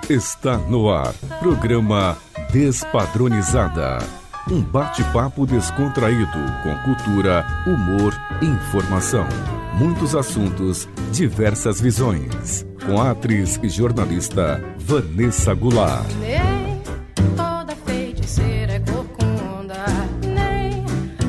Está no ar, programa Despadronizada. Um bate-papo descontraído com cultura, humor e informação. Muitos assuntos, diversas visões. Com a atriz e jornalista Vanessa Goulart. Nem toda feiticeira é corcunda, nem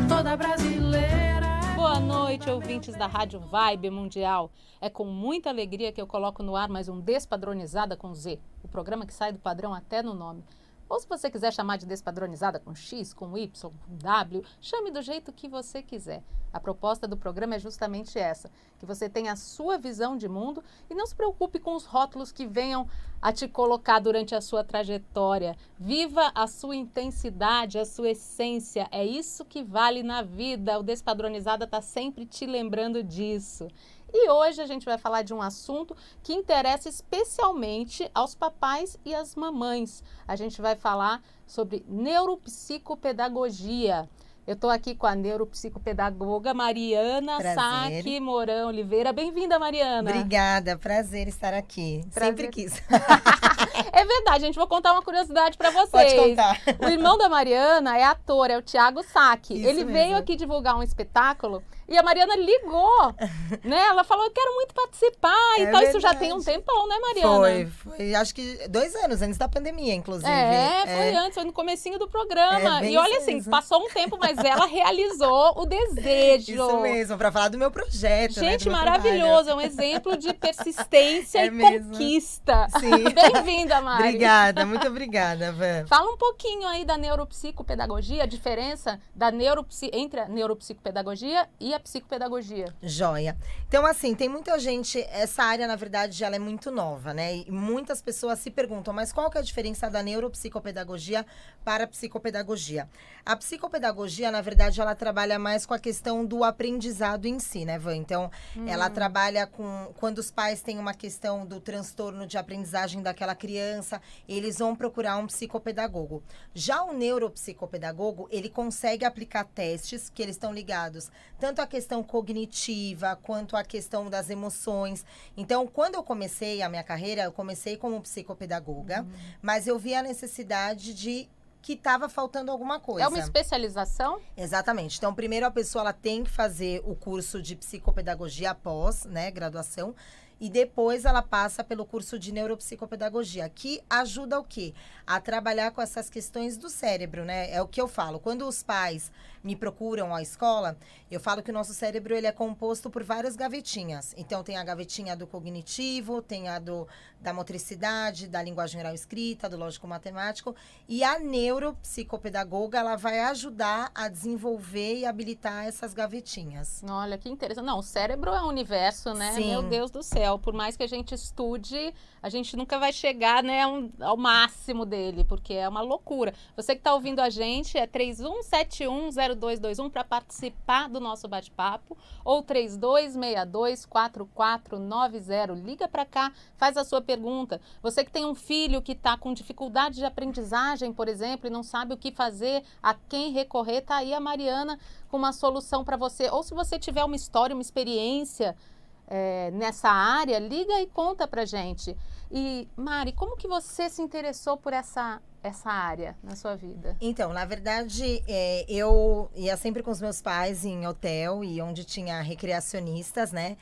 toda brasileira. Boa noite, ouvintes da Rádio Vibe Mundial. É com muita alegria que eu coloco no ar mais um Despadronizada com Z, o programa que sai do padrão até no nome. Ou se você quiser chamar de Despadronizada com X, com Y, com W, chame do jeito que você quiser. A proposta do programa é justamente essa, que você tenha a sua visão de mundo e não se preocupe com os rótulos que venham a te colocar durante a sua trajetória. Viva a sua intensidade, a sua essência, é isso que vale na vida. O Despadronizada está sempre te lembrando disso. E hoje a gente vai falar de um assunto que interessa especialmente aos papais e às mamães. A gente vai falar sobre neuropsicopedagogia. Eu estou aqui com a neuropsicopedagoga Mariana Saque Mourão Oliveira. Bem-vinda, Mariana. Obrigada, prazer estar aqui. Prazer. Sempre quis. É verdade, gente, vou contar uma curiosidade para vocês. Pode contar. O irmão da Mariana é ator, é o Thiago Saque. Isso Ele veio mesmo. aqui divulgar um espetáculo e a Mariana ligou, né? Ela falou, eu quero muito participar e tal. Isso já tem um tempão, né, Mariana? Foi, acho que 2 anos antes da pandemia, inclusive. Foi antes, foi no comecinho do programa. Bem E olha isso assim, mesmo. passou um tempo, mas ela realizou o desejo. Isso mesmo, para falar do meu projeto. Gente, do meu maravilhoso, trabalho. é um exemplo de persistência e mesmo. conquista. Sim. Bem-vinda, Mari. Obrigada, muito obrigada, Van. Fala um pouquinho aí da neuropsicopedagogia, a diferença entre a neuropsicopedagogia e a psicopedagogia. Joia. Então, assim, tem muita gente, essa área, na verdade, ela é muito nova, né? E muitas pessoas se perguntam, mas qual que é a diferença da neuropsicopedagogia para a psicopedagogia? A psicopedagogia, na verdade, ela trabalha mais com a questão do aprendizado em si, né, Van? Então, ela trabalha com, quando os pais têm uma questão do transtorno de aprendizagem daquela criança, eles vão procurar um psicopedagogo. Já o neuropsicopedagogo, ele consegue aplicar testes que eles estão ligados tanto à questão cognitiva, quanto à questão das emoções. Então, quando eu comecei a minha carreira, eu comecei como psicopedagoga, mas eu vi a necessidade de que estava faltando alguma coisa. É uma especialização? Exatamente. Então, primeiro a pessoa ela tem que fazer o curso de psicopedagogia após, né, graduação, e depois ela passa pelo curso de neuropsicopedagogia, que ajuda o quê? A trabalhar com essas questões do cérebro, né? É o que eu falo. Quando os pais me procuram à escola, eu falo que o nosso cérebro ele é composto por várias gavetinhas. Então, tem a gavetinha do cognitivo, tem a da motricidade, da linguagem oral escrita, do lógico-matemático. E a neuropsicopedagoga, ela vai ajudar a desenvolver e habilitar essas gavetinhas. Olha, que interessante. Não, o cérebro é um universo, né? Sim. Meu Deus do céu. Por mais que a gente estude, a gente nunca vai chegar, né, ao máximo dele, porque é uma loucura. Você que está ouvindo a gente, é 31710221 para participar do nosso bate-papo, ou 32624490. Liga para cá, faz a sua pergunta. Você que tem um filho que está com dificuldade de aprendizagem, por exemplo, e não sabe o que fazer, a quem recorrer, tá aí a Mariana com uma solução para você. Ou se você tiver uma história, uma experiência nessa área, liga e conta pra gente. E, Mari, como que você se interessou por essa área na sua vida? Então, na verdade, eu ia sempre com os meus pais em hotel e onde tinha recreacionistas, né?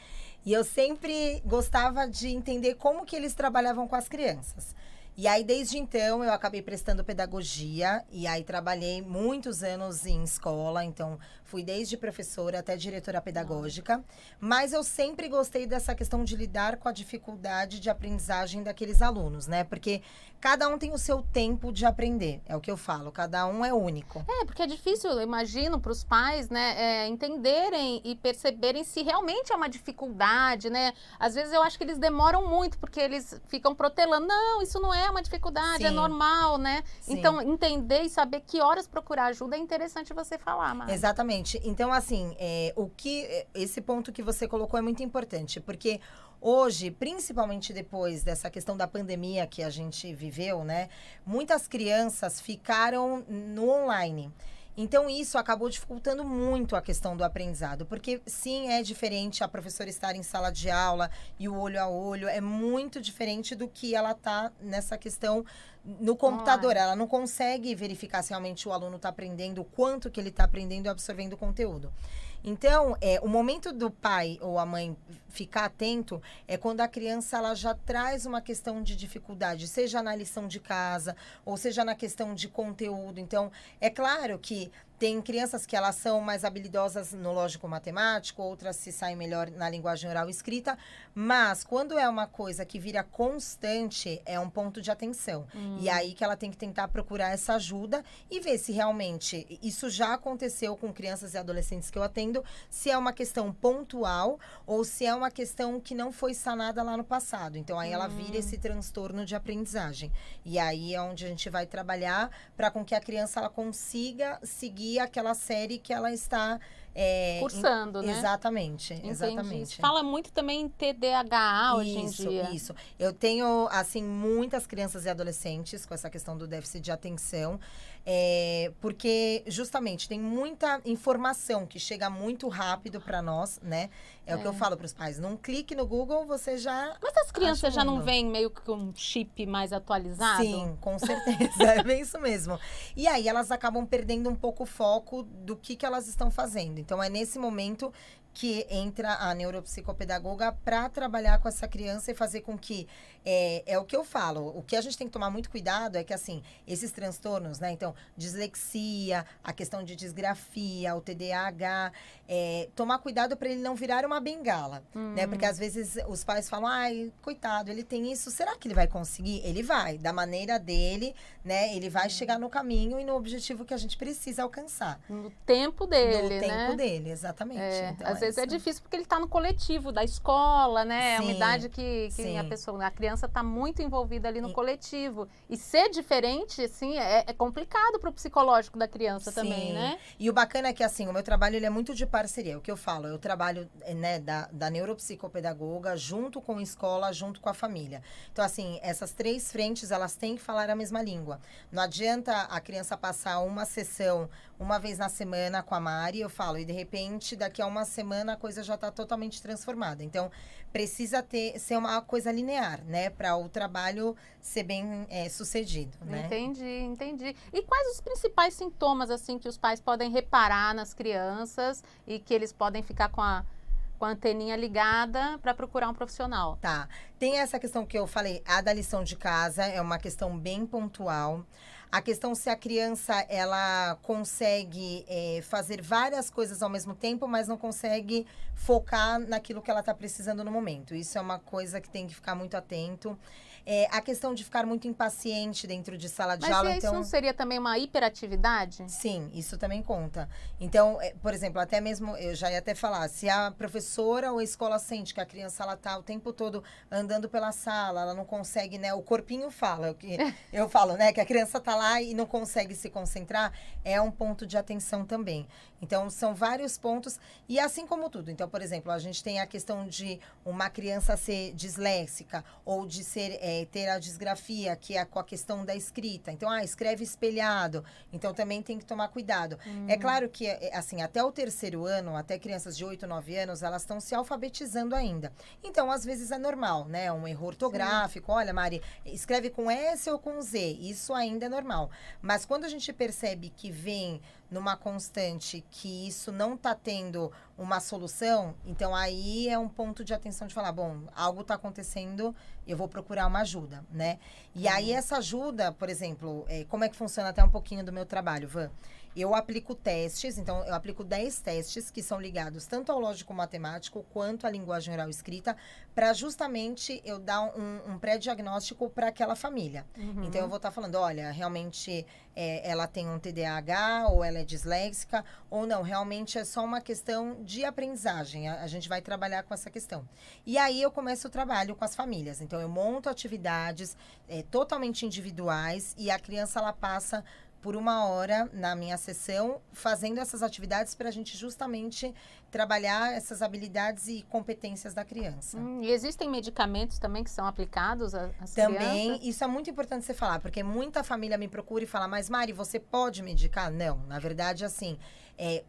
E eu sempre gostava de entender como que eles trabalhavam com as crianças. E aí, desde então, eu acabei prestando pedagogia e aí trabalhei muitos anos em escola, então fui desde professora até diretora pedagógica, mas eu sempre gostei dessa questão de lidar com a dificuldade de aprendizagem daqueles alunos, né? Porque cada um tem o seu tempo de aprender, é o que eu falo, cada um é único. Porque é difícil, eu imagino, para os pais, né, entenderem e perceberem se realmente é uma dificuldade, né? Às vezes eu acho que eles demoram muito, porque eles ficam protelando, não, isso não é uma dificuldade, é Sim. normal, né? Sim. Então, entender e saber que horas procurar ajuda é interessante você falar, Mari. Exatamente. Então, assim, esse ponto que você colocou é muito importante, porque hoje, principalmente depois dessa questão da pandemia que a gente viveu, né? Muitas crianças ficaram no online. Então, isso acabou dificultando muito a questão do aprendizado, porque sim, é diferente a professora estar em sala de aula e o olho a olho, é muito diferente do que ela tá nessa questão no computador. Ela não consegue verificar se realmente o aluno está aprendendo, o quanto que ele está aprendendo e absorvendo o conteúdo. Então, o momento do pai ou a mãe ficar atento é quando a criança ela já traz uma questão de dificuldade, seja na lição de casa, ou seja na questão de conteúdo. Então, é claro que tem crianças que elas são mais habilidosas no lógico-matemático, outras se saem melhor na linguagem oral e escrita, mas quando é uma coisa que vira constante, é um ponto de atenção. E aí que ela tem que tentar procurar essa ajuda e ver se realmente isso já aconteceu com crianças e adolescentes que eu atendo, se é uma questão pontual ou se é uma questão que não foi sanada lá no passado. Então, aí ela vira esse transtorno de aprendizagem. E aí é onde a gente vai trabalhar para com que a criança ela consiga seguir aquela série que ela está cursando, né? Exatamente, Entendi. exatamente. Fala muito também em TDAH hoje em dia. Isso. Eu tenho, assim, muitas crianças e adolescentes com essa questão do déficit de atenção, porque, justamente, tem muita informação que chega muito rápido para nós, né? É o que eu falo para os pais. Num clique no Google, você já... Mas as crianças acha o já não mundo. vêm meio que com um chip mais atualizado? Sim, com certeza. É bem isso mesmo. E aí, elas acabam perdendo um pouco o foco do que elas estão fazendo. Então, é nesse momento que entra a neuropsicopedagoga para trabalhar com essa criança e fazer com que, é o que eu falo, o que a gente tem que tomar muito cuidado é que, assim, esses transtornos, né, então, dislexia, a questão de disgrafia, o TDAH, tomar cuidado para ele não virar uma bengala, né, porque às vezes os pais falam, ai, coitado, ele tem isso, será que ele vai conseguir? Ele vai, da maneira dele, né, ele vai chegar no caminho e no objetivo que a gente precisa alcançar. No tempo dele, No tempo né? dele, exatamente. Então, Às vezes é isso. difícil porque ele está no coletivo da escola, né? É uma Sim, idade que sim. a criança está muito envolvida ali no coletivo. E ser diferente, assim, é complicado para o psicológico da criança também, Sim. né? E o bacana é que, assim, o meu trabalho ele é muito de parceria. O que eu falo, eu trabalho, né, da neuropsicopedagoga junto com a escola, junto com a família. Então, assim, essas três frentes, elas têm que falar a mesma língua. Não adianta a criança passar uma sessão uma vez na semana com a Mari, eu falo, e de repente, daqui a uma semana a coisa já está totalmente transformada. Então, precisa ser uma coisa linear, né? Para o trabalho ser bem sucedido, né? Entendi. E quais os principais sintomas, assim, que os pais podem reparar nas crianças e que eles podem ficar com a anteninha ligada para procurar um profissional? Tá. Tem essa questão que eu falei, a da lição de casa, é uma questão bem pontual. A questão se a criança, ela consegue fazer várias coisas ao mesmo tempo, mas não consegue focar naquilo que ela está precisando no momento. Isso é uma coisa que tem que ficar muito atento. A questão de ficar muito impaciente dentro de sala de aula. Mas isso Então, não seria também uma hiperatividade? sim, isso também conta. Então, por exemplo, até mesmo, eu já ia até falar, se a professora ou a escola sente que a criança ela tá o tempo todo andando pela sala, ela não consegue, né? O corpinho fala, o que eu falo, né? Que a criança tá lá e não consegue se concentrar, é um ponto de atenção também. Então, são vários pontos, e assim como tudo. Então, por exemplo, a gente tem a questão de uma criança ser disléxica, ou de ter a disgrafia, que é com a questão da escrita. Então, escreve espelhado. Então, também tem que tomar cuidado. É claro que, assim, até o terceiro ano, até crianças de 8, 9 anos, elas estão se alfabetizando ainda. Então, às vezes é normal, né? Um erro ortográfico. Olha, Mari, escreve com S ou com Z. Isso ainda é normal. Mas quando a gente percebe que vem numa constante que isso não está tendo uma solução, então aí é um ponto de atenção de falar, bom, algo está acontecendo, eu vou procurar uma ajuda, né? E aí essa ajuda, por exemplo, como é que funciona até um pouquinho do meu trabalho, Van? Eu aplico testes, então eu aplico 10 testes que são ligados tanto ao lógico-matemático quanto à linguagem oral escrita, para justamente eu dar um pré-diagnóstico para aquela família. Então eu vou estar falando, olha, realmente ela tem um TDAH, ou ela é disléxica, ou não, realmente é só uma questão de aprendizagem. A gente vai trabalhar com essa questão. E aí eu começo o trabalho com as famílias. Então eu monto atividades totalmente individuais e a criança ela passa por 1 hora na minha sessão, fazendo essas atividades para a gente justamente trabalhar essas habilidades e competências da criança. E existem medicamentos também que são aplicados às Também, crianças? isso é muito importante você falar, porque muita família me procura e fala, mas Mari, você pode medicar? Não, na verdade, assim,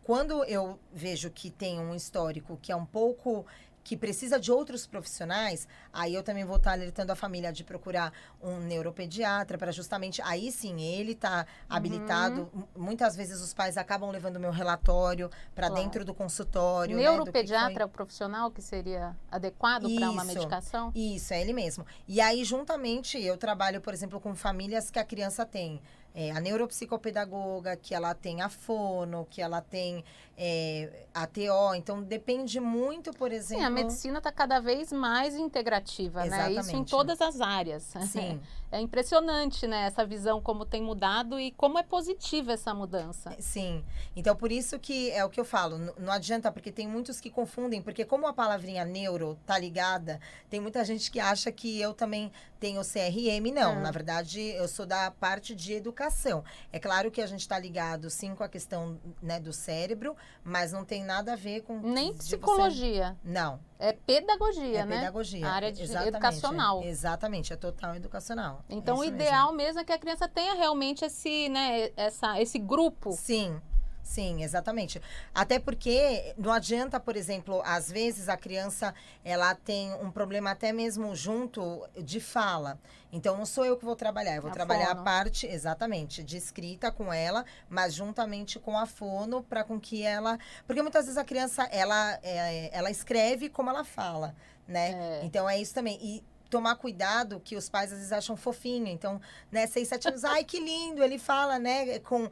quando eu vejo que tem um histórico que é um pouco... que precisa de outros profissionais, aí eu também vou estar alertando a família de procurar um neuropediatra para justamente, aí sim, ele tá habilitado. Muitas vezes os pais acabam levando o meu relatório para Claro. dentro do consultório. Neuropediatra é o profissional que seria adequado para uma Isso. medicação? Isso, é ele mesmo. E aí, juntamente, eu trabalho, por exemplo, com famílias que a criança tem a neuropsicopedagoga, que ela tem a fono, que ela tem a TO. Então, depende muito, por exemplo... Sim, a medicina está cada vez mais integrativa, né? Isso em Exatamente. todas as áreas. Sim. É impressionante, né? Essa visão, como tem mudado e como é positiva essa mudança. Sim. Então, por isso que é o que eu falo. Não adianta, porque tem muitos que confundem. Porque como a palavrinha neuro tá ligada, tem muita gente que acha que eu também tenho CRM. Não, na verdade, eu sou da parte de educação. É claro que a gente está ligado, sim, com a questão, né, do cérebro, mas não tem nada a ver com... Nem de psicologia. Não. É pedagogia, É né? pedagogia. A área de Exatamente. educacional. Exatamente, é total educacional. Então, É o isso ideal mesmo é que a criança tenha realmente esse grupo. Sim, sim, exatamente. Até porque não adianta, por exemplo, às vezes a criança, ela tem um problema até mesmo junto de fala. Então, não sou eu que vou trabalhar, eu vou trabalhar fono. a parte, exatamente, de escrita com ela, mas juntamente com a fono, para com que ela... Porque muitas vezes a criança, ela escreve como ela fala, né? Então, é isso também. E tomar cuidado, que os pais às vezes acham fofinho. Então, né, 6, 7 anos, ai, que lindo, ele fala, né, com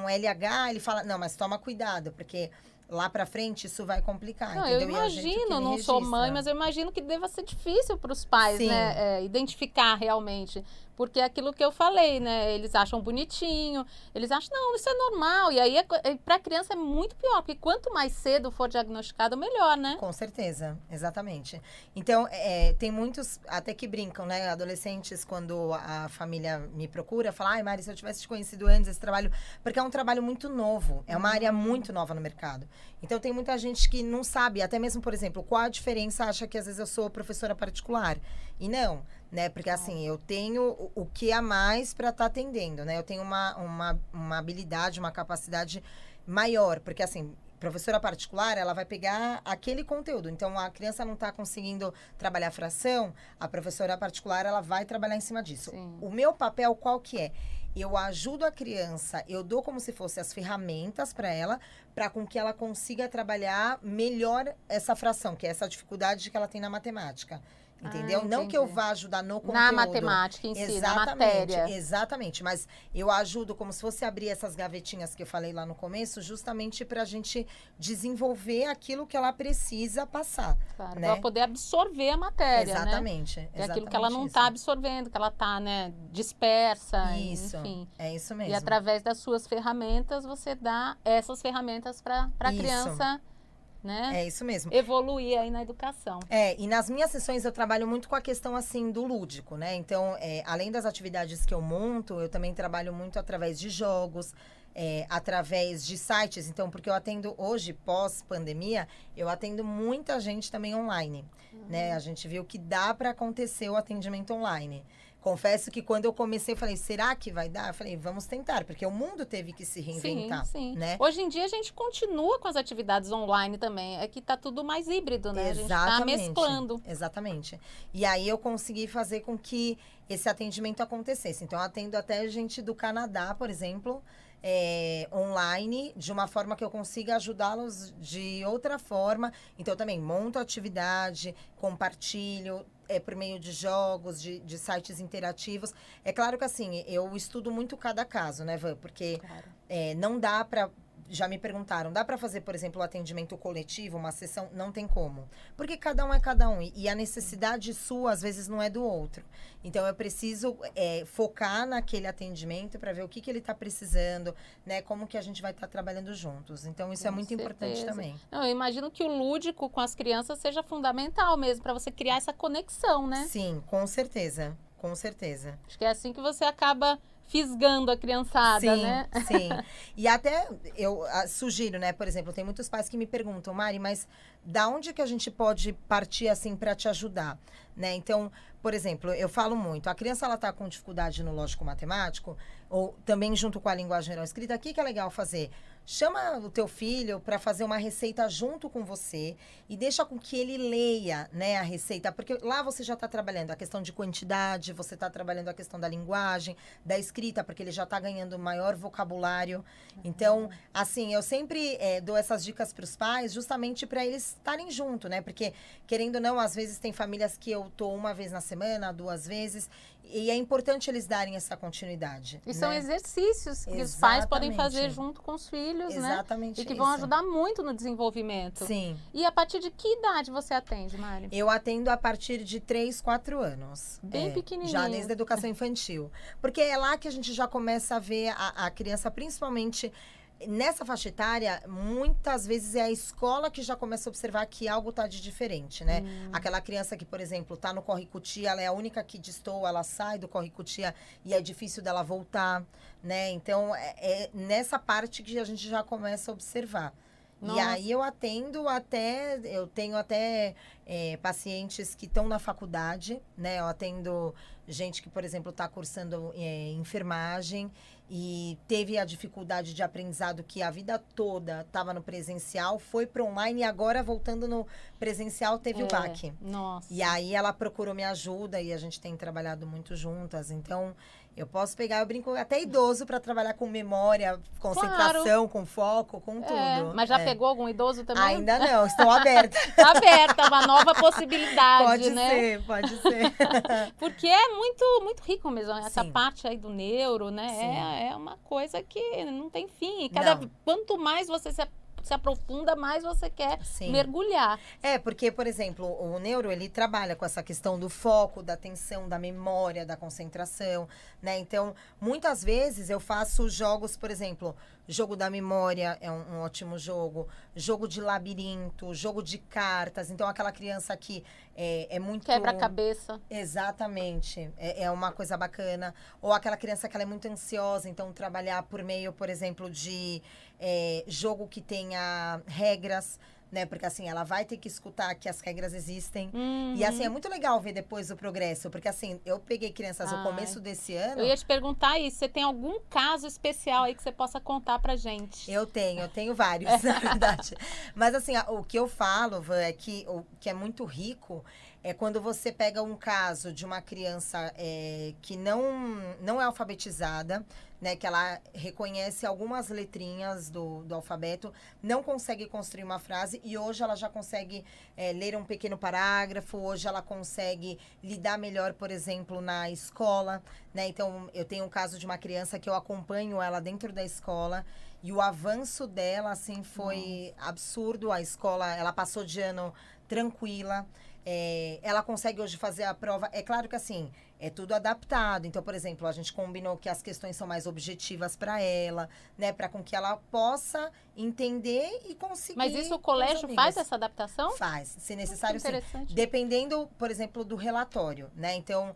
LH, ele fala, não, mas toma cuidado, porque lá pra frente isso vai complicar, Não, entendeu? eu E é o jeito que imagino, ele não sou registra. mãe, mas eu imagino que deva ser difícil para os pais, Sim. né, identificar realmente. Porque é aquilo que eu falei, né? Eles acham bonitinho, eles acham, não, isso é normal. E aí, para a criança é muito pior, porque quanto mais cedo for diagnosticado, melhor, né? Com certeza, exatamente. Então, tem muitos até que brincam, né? Adolescentes, quando a família me procura, falam, ai, Mari, se eu tivesse te conhecido antes esse trabalho... Porque é um trabalho muito novo, é uma área muito nova no mercado. Então, tem muita gente que não sabe, até mesmo, por exemplo, qual a diferença, acha que às vezes eu sou professora particular. E não, né? Porque assim, eu tenho o que a mais para estar atendendo, né? Eu tenho uma habilidade, uma capacidade maior, porque assim... Professora particular, ela vai pegar aquele conteúdo. Então, a criança não está conseguindo trabalhar fração, a professora particular, ela vai trabalhar em cima disso. Sim. O meu papel, qual que é? Eu ajudo a criança, eu dou como se fossem as ferramentas para ela, para com que ela consiga trabalhar melhor essa fração, que é essa dificuldade que ela tem na matemática. Entendeu? Não que eu entendi. vá ajudar no conteúdo. Na matemática em si, na matéria. Exatamente, mas eu ajudo como se fosse abrir essas gavetinhas que eu falei lá no começo, justamente para a gente desenvolver aquilo que ela precisa passar. Claro, né? para poder absorver a matéria, Exatamente. né? É aquilo que ela não isso. está absorvendo, que ela está, né, dispersa, Isso, enfim. é isso mesmo. E através das suas ferramentas, você dá essas ferramentas para a Isso. criança, né? É isso mesmo. Evoluir aí na educação. E nas minhas sessões eu trabalho muito com a questão, assim, do lúdico, né? Então, além das atividades que eu monto, eu também trabalho muito através de jogos, através de sites. Então, porque eu atendo hoje, pós-pandemia, eu atendo muita gente também online, né? A gente viu que dá para acontecer o atendimento online. Confesso que quando eu comecei, eu falei, será que vai dar? Eu falei, vamos tentar, porque o mundo teve que se reinventar, sim. né? Hoje em dia a gente continua com as atividades online também. É que tá tudo mais híbrido, né? A gente tá mesclando. Exatamente. E aí eu consegui fazer com que esse atendimento acontecesse. Então, eu atendo até gente do Canadá, por exemplo, online, de uma forma que eu consiga ajudá-los de outra forma. Então, eu também monto a atividade, compartilho, por meio de jogos, de sites interativos. É claro que, assim, eu estudo muito cada caso, né, Van? Porque Claro. Não dá para... Já me perguntaram, dá para fazer, por exemplo, o atendimento coletivo, uma sessão? Não tem como. Porque cada um é cada um. E a necessidade sua, às vezes, não é do outro. Então, eu preciso focar naquele atendimento para ver o que ele está precisando, né? Como que a gente vai estar trabalhando juntos. Então, isso é Com muito importante certeza. também. Não, eu imagino que o lúdico com as crianças seja fundamental mesmo, para você criar essa conexão, né? Sim, com certeza. Com certeza. Acho que é assim que você acaba fisgando a criançada, Sim, né? sim. E até eu sugiro, né? Por exemplo, tem muitos pais que me perguntam, Mari, mas da onde que a gente pode partir assim para te ajudar, né? Então, por exemplo, eu falo muito, a criança ela tá com dificuldade no lógico-matemático, ou também junto com a linguagem oral escrita, o que que é legal fazer? Chama o teu filho para fazer uma receita junto com você e deixa com que ele leia, né, a receita, porque lá você já está trabalhando a questão de quantidade, você está trabalhando a questão da linguagem, da escrita, porque ele já está ganhando maior vocabulário. Então, assim, eu sempre dou essas dicas para os pais, justamente para eles estarem junto, né? Porque, querendo ou não, às vezes tem famílias que eu tô uma vez na semana, 2 vezes, e é importante eles darem essa continuidade. E são né? exercícios que os pais podem fazer Exatamente. junto com os filhos, né? Exatamente E que vão isso. ajudar muito no desenvolvimento. Sim. E a partir de que idade você atende, Mari? Eu atendo a partir de 3, 4 anos. Bem pequenininho. Já desde a educação infantil. Porque é lá que a gente já começa a ver a criança, principalmente nessa faixa etária, muitas vezes é a escola que já começa a observar que algo está de diferente, né? Aquela criança que, por exemplo, está no corre-cutia, ela é a única que destoa, ela sai do corre-cutia e é difícil dela voltar, né? Então, é nessa parte que a gente já começa a observar. Nossa. E aí eu tenho até pacientes que estão na faculdade, né? Eu atendo gente que, por exemplo, está cursando enfermagem e teve a dificuldade de aprendizado que a vida toda estava no presencial, foi para online e agora voltando no presencial teve o baque. Nossa. E aí ela procurou minha ajuda e a gente tem trabalhado muito juntas. Então, eu posso pegar, eu brinco até idoso para trabalhar com memória, concentração, com foco, com tudo. Mas já pegou algum idoso também? Ainda não, estou aberta. Tá aberta, uma nova possibilidade, Pode né? ser, pode ser. Porque é muito, muito rico mesmo, essa Sim. parte aí do neuro, né? Sim. É uma coisa que não tem fim. E Não. quanto mais você se aprofunda, mais você quer Sim. mergulhar. Porque, por exemplo, o neuro, ele trabalha com essa questão do foco, da atenção, da memória, da concentração, né? Então, muitas vezes eu faço jogos, por exemplo, jogo da memória é um ótimo jogo de labirinto, jogo de cartas. Então, aquela criança que é muito... Quebra-cabeça. Exatamente, é uma coisa bacana. Ou aquela criança que ela é muito ansiosa, então trabalhar por meio, por exemplo, de jogo que tenha regras, né? Porque assim, ela vai ter que escutar que as regras existem. E assim, é muito legal ver depois o progresso, porque assim, eu peguei crianças no começo desse ano. Eu ia te perguntar isso, você tem algum caso especial aí que você possa contar pra gente? Eu tenho vários, na verdade. Mas assim, o que eu falo, Van, é que o que é muito rico é quando você pega um caso de uma criança que não é alfabetizada, né, que ela reconhece algumas letrinhas do alfabeto, não consegue construir uma frase e hoje ela já consegue ler um pequeno parágrafo, hoje ela consegue lidar melhor, por exemplo, na escola, né? Então, eu tenho um caso de uma criança que eu acompanho ela dentro da escola e o avanço dela, assim, foi absurdo. A escola, ela passou de ano tranquila. Ela consegue hoje fazer a prova. É claro que assim, é tudo adaptado. Então, por exemplo, a gente combinou que as questões são mais objetivas para ela, né? Para com que ela possa entender e conseguir. Mas isso o colégio faz essa adaptação? Faz, se necessário, sim. Interessante. Dependendo, por exemplo, do relatório, né? Então,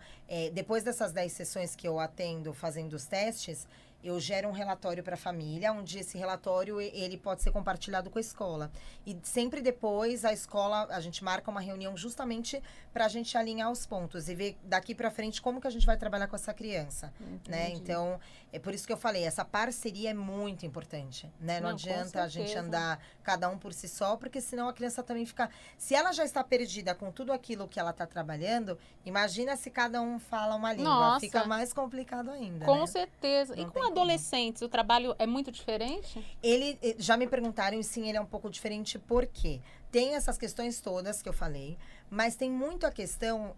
depois dessas 10 sessões que eu atendo fazendo os testes, eu gero um relatório para a família, onde esse relatório ele pode ser compartilhado com a escola. E sempre depois a escola, a gente marca uma reunião justamente para a gente alinhar os pontos e ver daqui para frente como que a gente vai trabalhar com essa criança, né? Então, é por isso que eu falei, essa parceria é muito importante, né? Não adianta a gente andar cada um por si só, porque senão a criança também fica... Se ela já está perdida com tudo aquilo que ela está trabalhando, imagina se cada um fala uma língua. Nossa. Fica mais complicado ainda, Com né? certeza. Não E tem com adolescentes, o trabalho é muito diferente? Ele, já me perguntaram e sim, ele é um pouco diferente, por quê? Tem essas questões todas que eu falei, mas tem muito a questão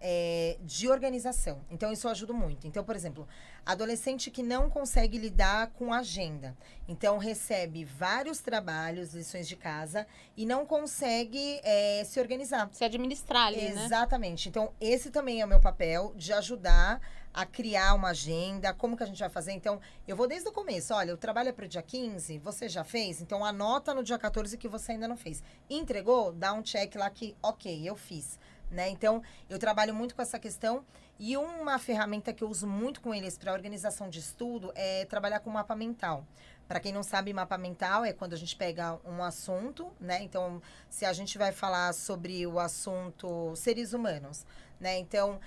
de organização. Então, isso ajuda muito. Então, por exemplo, adolescente que não consegue lidar com agenda. Então, recebe vários trabalhos, lições de casa, e não consegue se organizar. Se administrar ali, né? Exatamente. Então, esse também é o meu papel, de ajudar a criar uma agenda, como que a gente vai fazer. Então, eu vou desde o começo. Olha, o trabalho é para o dia 15, você já fez? Então, anota no dia 14 que você ainda não fez. Entregou? Dá um check lá que, ok, eu fiz. né? Então, eu trabalho muito com essa questão. E uma ferramenta que eu uso muito com eles para organização de estudo é trabalhar com mapa mental. Para quem não sabe, mapa mental é quando a gente pega um assunto, né? Então, se a gente vai falar sobre o assunto seres humanos, né? Então,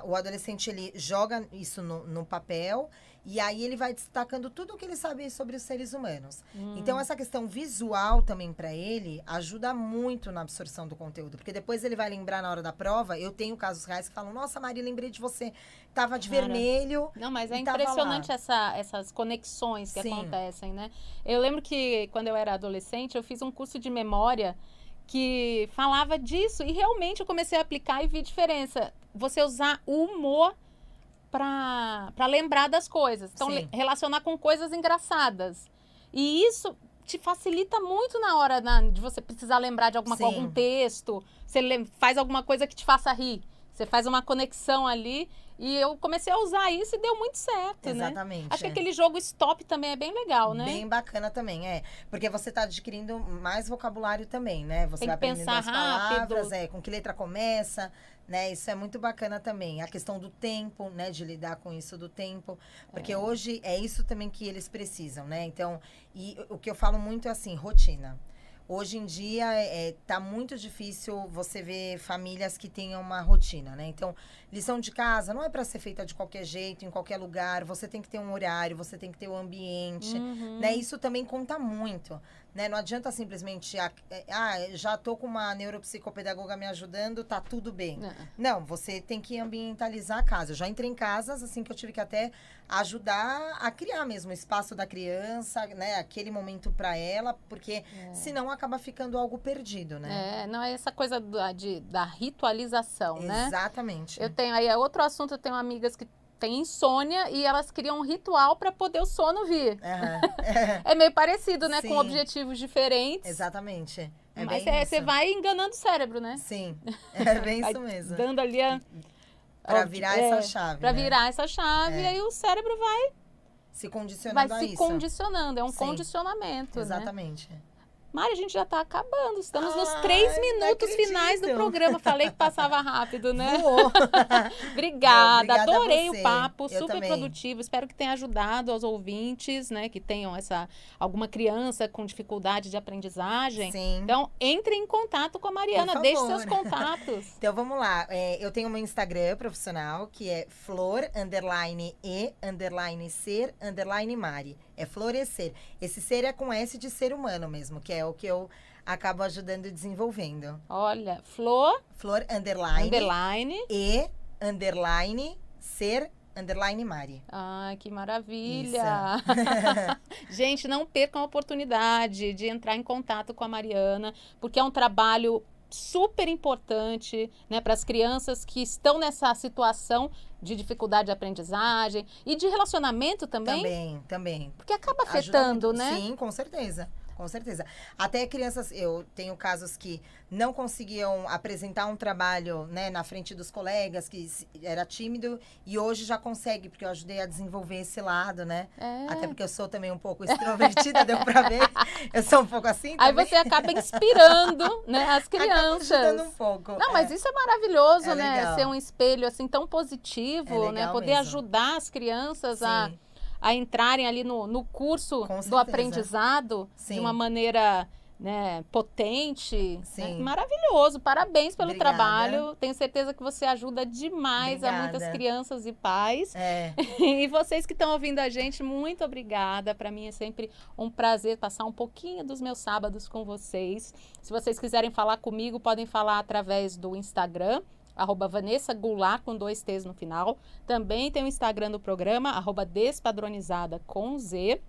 o adolescente, ele joga isso no papel e aí ele vai destacando tudo o que ele sabe sobre os seres humanos. Então, essa questão visual também para ele ajuda muito na absorção do conteúdo. Porque depois ele vai lembrar na hora da prova. Eu tenho casos reais que falam, nossa, Mari, lembrei de você. Tava de vermelho. Não, mas é e tava impressionante lá. essas conexões que Sim. acontecem, né? Eu lembro que quando eu era adolescente, eu fiz um curso de memória que falava disso e realmente eu comecei a aplicar e vi diferença. Você usar o humor para lembrar das coisas. Então, Sim. relacionar com coisas engraçadas. E isso te facilita muito na hora de você precisar lembrar de Sim. algum texto. Você faz alguma coisa que te faça rir. Você faz uma conexão ali. E eu comecei a usar isso e deu muito certo, Exatamente. né? Acho que aquele jogo stop também é bem legal, né? Bem bacana também, Porque você tá adquirindo mais vocabulário também, né? Você Tem vai que aprendendo pensar as palavras, rápido. com que letra começa, né? Isso é muito bacana também. A questão do tempo, né? De lidar com isso do tempo. Porque hoje é isso também que eles precisam, né? Então, e o que eu falo muito é assim, rotina. Hoje em dia, tá muito difícil você ver famílias que tenham uma rotina, né? Então, lição de casa não é para ser feita de qualquer jeito, em qualquer lugar. Você tem que ter um horário, você tem que ter um ambiente, né? Isso também conta muito, né? Não adianta simplesmente, já tô com uma neuropsicopedagoga me ajudando, tá tudo bem. Não, você tem que ambientalizar a casa. Eu já entrei em casas, assim, que eu tive que até ajudar a criar mesmo o espaço da criança, né? Aquele momento para ela, porque senão acaba ficando algo perdido, né? Não é essa coisa da ritualização, né? Exatamente. Eu tenho aí outro assunto, eu tenho amigas que têm insônia e elas criam um ritual para poder o sono vir. É meio parecido, né? Sim. Com objetivos diferentes. Exatamente. Mas bem você isso. vai enganando o cérebro, né? Sim, é bem Vai isso mesmo. dando ali Para virar essa chave, Para né? virar essa chave, e aí o cérebro Se vai condicionando a se isso. condicionando. É um Sim. condicionamento, né? Exatamente. Mari, a gente já tá acabando. Estamos nos Ai, 3 não minutos finais do acredito. programa. Falei que passava rápido, né? Voou. Obrigada, Obrigada a adorei você. o papo, Eu super também. produtivo. Espero que tenha ajudado aos ouvintes, né, que tenham alguma criança com dificuldade de aprendizagem. Sim. Então, entre em contato com a Mariana, Por deixe favor. seus contatos. Então, vamos lá. Eu tenho meu Instagram profissional, que é flor_e_ser_mari. É florescer. Esse ser é com S de ser humano mesmo, que é o que eu acabo ajudando e desenvolvendo. Olha, Flor, Flor_e_ser_mari. Ai, que maravilha! Gente, não percam a oportunidade de entrar em contato com a Mariana, porque é um trabalho super importante, né, para as crianças que estão nessa situação de dificuldade de aprendizagem e de relacionamento também. Também. Porque acaba Ajuda afetando, muito. né? Sim, com certeza. Com certeza. Até crianças, eu tenho casos que não conseguiam apresentar um trabalho, né, na frente dos colegas, que era tímido, e hoje já consegue, porque eu ajudei a desenvolver esse lado, né? Até porque eu sou também um pouco extrovertida, deu pra ver. Eu sou um pouco assim Aí também. você acaba inspirando, né, as Acaba crianças. ajudando um pouco. Não, mas isso é maravilhoso, É né? legal. Ser um espelho assim tão positivo, É legal né? Poder mesmo. ajudar as crianças a Sim. entrarem ali no curso Com do certeza. aprendizado de Sim. uma maneira, né, potente. Sim. Né? Maravilhoso. Parabéns pelo Obrigada. trabalho. Tenho certeza que você ajuda demais a muitas Obrigada. crianças e pais. E vocês que estão ouvindo a gente, muito obrigada. Para mim é sempre um prazer passar um pouquinho dos meus sábados com vocês. Se vocês quiserem falar comigo, podem falar através do Instagram, @Vanessa Goulart, com 2 T's no final. Também tem o Instagram do programa, @Despadronizada com Z.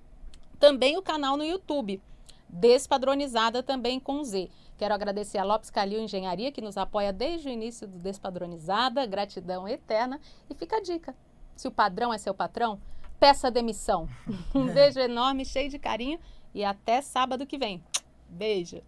Também o canal no YouTube, Despadronizada também com Z. Quero agradecer a Lopes Calil Engenharia, que nos apoia desde o início do Despadronizada. Gratidão eterna. E fica a dica, se o padrão é seu patrão, peça demissão. Um beijo enorme, cheio de carinho e até sábado que vem. Beijo.